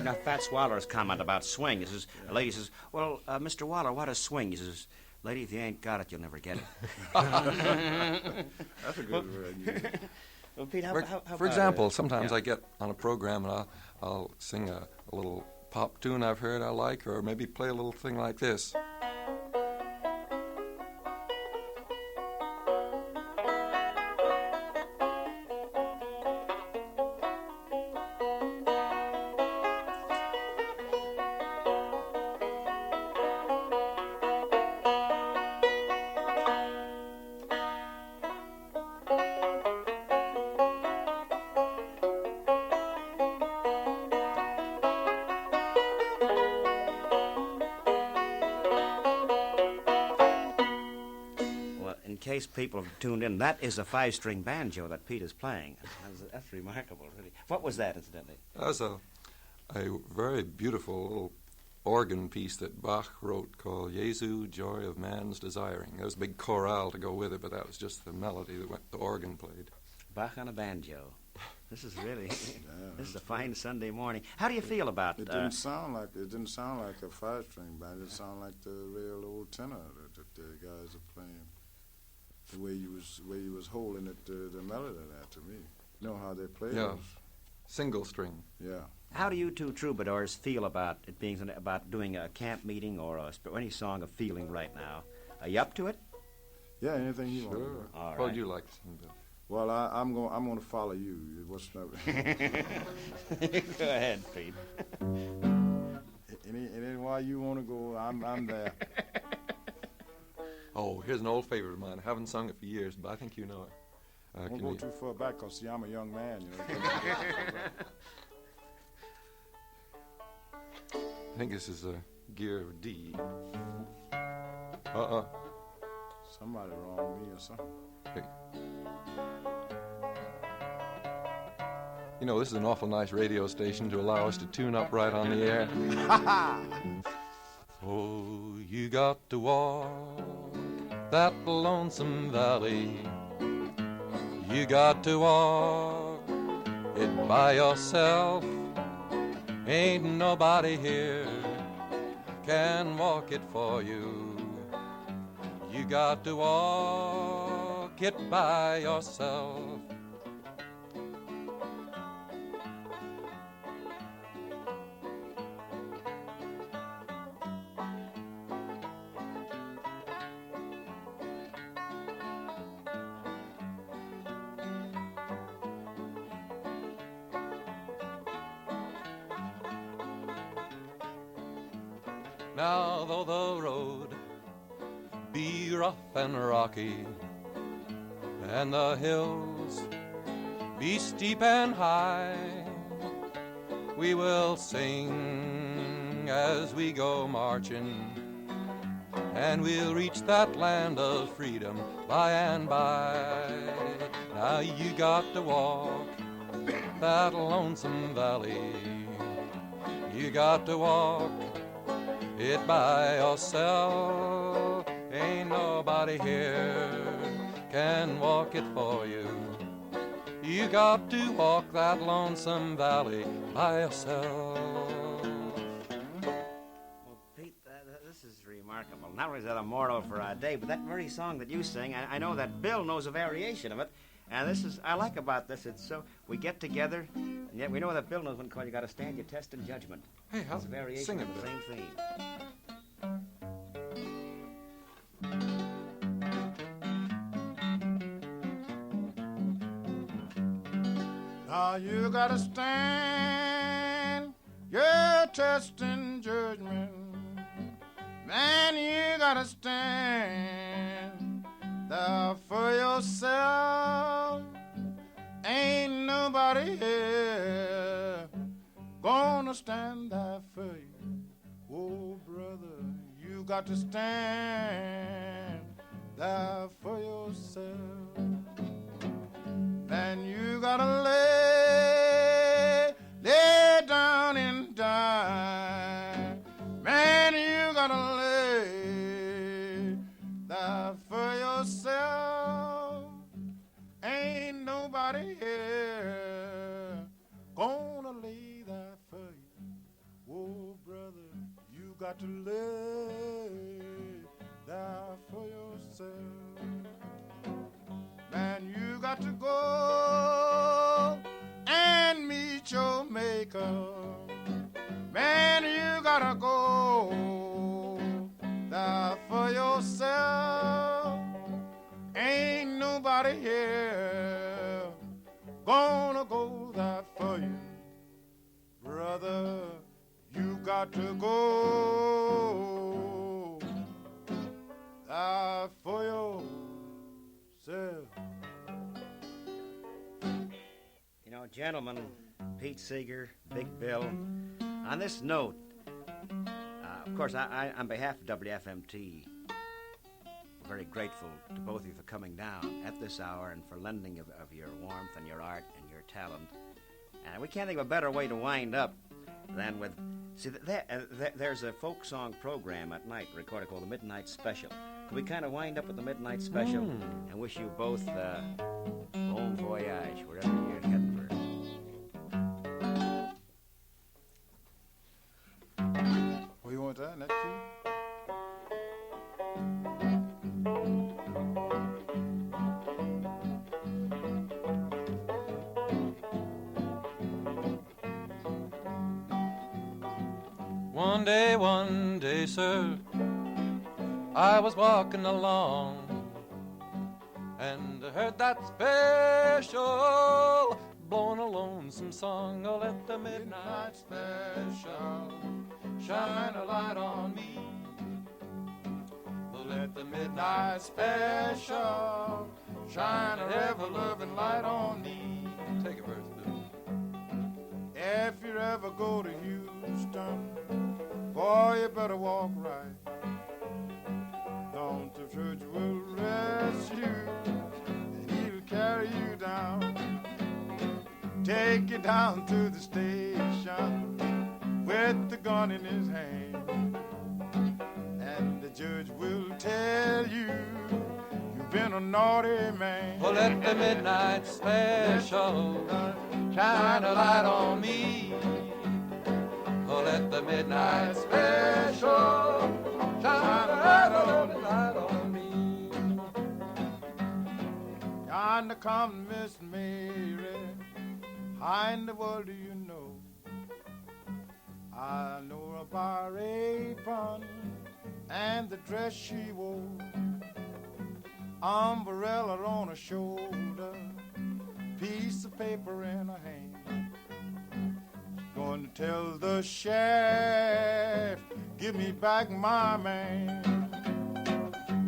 Now, Fats Waller's comment about swing. He says, a lady says, well, Mr. Waller, what is swing? He says, lady, if you ain't got it, you'll never get it. That's a good word. Well, Pete, for example, sometimes I get on a program and I'll sing a little pop tune I've heard I like, or maybe play a little thing like this. In case people have tuned in, that is a 5-string banjo that Pete is playing. That's remarkable, really. What was that, incidentally? That was a very beautiful little organ piece that Bach wrote called Jesu, Joy of Man's Desiring. There was a big chorale to go with it, but that was just the melody that the organ played. Bach on a banjo. This is really, this is a fine Sunday morning. How do you feel about... It didn't sound like a 5-string band. It sounded like the real old tenor that the guys are playing. The way you was holding it, the melody of that to me. You know how they play Yeah, those? single string. Yeah. How do you two troubadours feel about it being about doing a camp meeting or any song of feeling right now? Are you up to it? Yeah, anything you want. Sure. All What right. would you like to sing, Bill? Well, I'm going to follow you. What's that? Go ahead, Pete. Any while you want to go, I'm there. Oh, here's an old favorite of mine. I haven't sung it for years, but I think you know it. Don't go too far back, because, see, I'm a young man, you know. I think this is a gear of D. Somebody wrong with me or something. Hey. You know, this is an awful nice radio station to allow us to tune up right on the air. Oh, you got to walk that lonesome valley. You got to walk it by yourself. Ain't nobody here can walk it for you. You got to walk it by yourself. Now though the road be rough and rocky, and the hills be steep and high, we will sing as we go marching, and we'll reach that land of freedom by and by. Now you got to walk that lonesome valley. You got to walk it by yourself. Ain't nobody here can walk it for you. You got to walk that lonesome valley by yourself. Well, Pete, this is remarkable. Not only is that a moral for our day, but that very song that you sing, I know that Bill knows a variation of it. And this is, I like about this, it's so, we get together, and yet we know that Bill knows one called You Gotta Stand Your Test in Judgment. Hey, how It's a variation sing it, of the Bill. same theme. Now you gotta stand your test in judgment. Man, you gotta stand there for yourself. Ain't nobody here gonna stand there for you. Oh, brother, you got to stand there for yourself. And you gotta lay down and die. Man, you gotta lay there for yourself. Ain't nobody here gonna lay there for you. got to lay there for yourself. Man, you got to go and meet your maker. Man, you gotta go there for yourself. Ain't nobody here gonna go there for you. Brother, you got to go there for yourself. You know, gentlemen, Pete Seeger, Big Bill, on this note, of course, I, on behalf of WFMT, we're very grateful to both of you for coming down at this hour and for lending of your warmth and your art and your talent. And we can't think of a better way to wind up than with... See, there's a folk song program at night recorded called the Midnight Special. Could we kind of wind up with the Midnight Special and wish you both bon voyage, wherever you're heading for? Oh, you want that in that key? One day, sir, I was walking along and I heard that special blowing a lonesome song. Oh, let the midnight special shine a light on me. Oh, let the midnight special shine a ever-loving light on me. Take a verse, Bill. If you ever go to Houston, boy, you better walk right. Don't the church will rescue, and he'll carry you down. Take you down to the station with the gun in his hand. And the judge will tell you you've been a naughty man. Oh, let the midnight special shine a light on me. Oh, let the midnight special shine a light on me. Yonder comes Miss Mary. How in the world do you know? I know about her apron and the dress she wore. Umbrella on her shoulder, piece of paper in her hand. Going to tell the sheriff, give me back my man.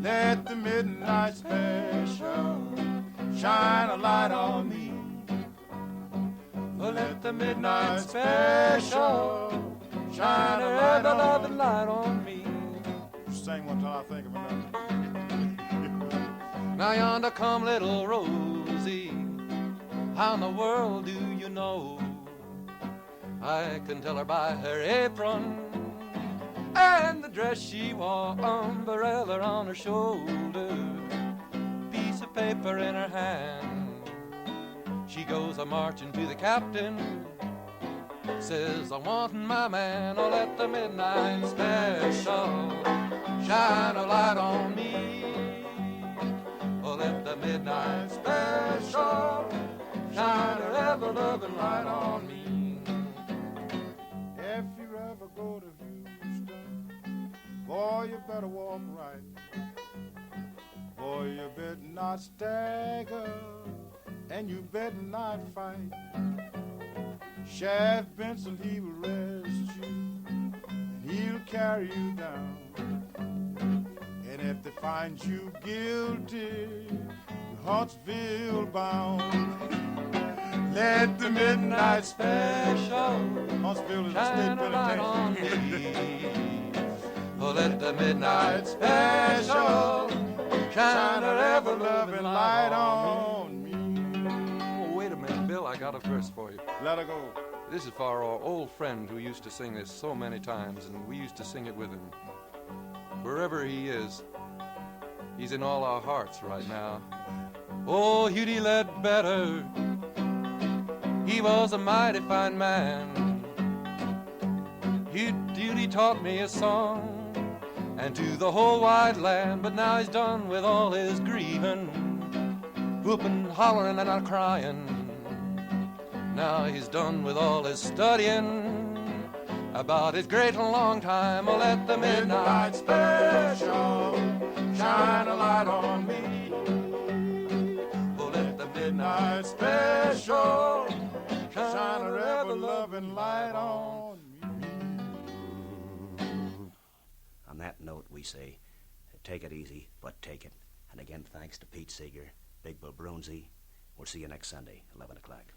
Let the midnight special shine a light on me. Oh, let the midnight special shine a ever-loving light on me. Sing one till I think of another. Now yonder come little Rosie, how in the world do you know? I can tell her by her apron and the dress she wore, umbrella on her shoulder, piece of paper in her hand. She goes a-marching to the captain, says, I want my man. Oh, let the midnight special shine a light on me. Oh, let the midnight special shine a ever-loving light on me. If you ever go to Houston, boy, you better walk right. Boy, you better not stagger, and you better not fight. Sheriff Benson, he will arrest you, and he'll carry you down. And if they find you guilty, you're Huntsville bound. Let the midnight special, Huntsville is a state penitentiary. Oh, let the midnight special shine a ever-loving light on me. Oh, wait a minute, Bill, I got a verse for you. Let her go. This is for our old friend who used to sing this so many times, and we used to sing it with him. Wherever he is, he's in all our hearts right now. Oh, Hughie Ledbetter, he was a mighty fine man. duty taught me a song, and to the whole wide land, but now he's done with all his grieving, whooping, hollering, and crying. Now he's done with all his studying about his great and long time. Oh, let the midnight special shine a light on me. Oh, let the midnight special shine a ever-loving light on me. On that note, we say, take it easy, but take it. And again, thanks to Pete Seeger, Big Bill Broonzy. We'll see you next Sunday, 11 o'clock.